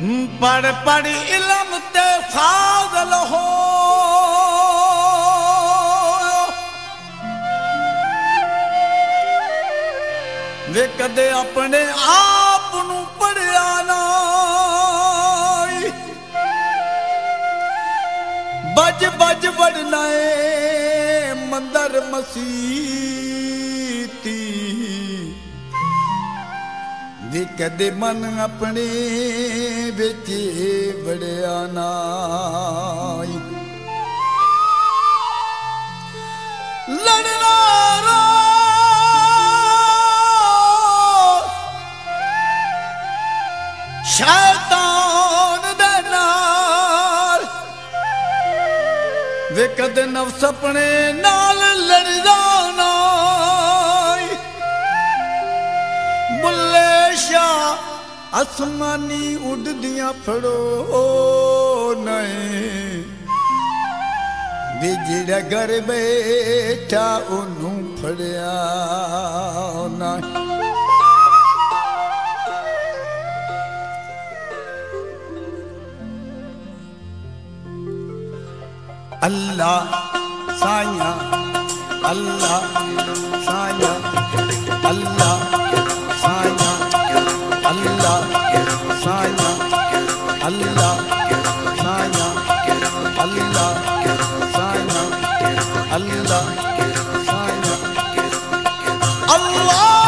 पढ़ पढ़ इल्म ते फाज़ल हो वे कदे अपने आप नू पढ़िया ना बज बज बढ़ना मंदर मसीती वे कदे मन अपने बिच बड़िया ना लड़ना शैतान दे नाल वे कदे नफ्स अपने नाल लड़ जाना बुल्ले शाह आसमानी उड़दियां फड़ो नहीं वे जेड़ा घर बैठा ओनू फड़िया ना अल्लाह साया अल्लाह साया अल्लाह साया अल्लाह साया अल्लाह साया अल्लाह साया अल्लाह साया अल्लाह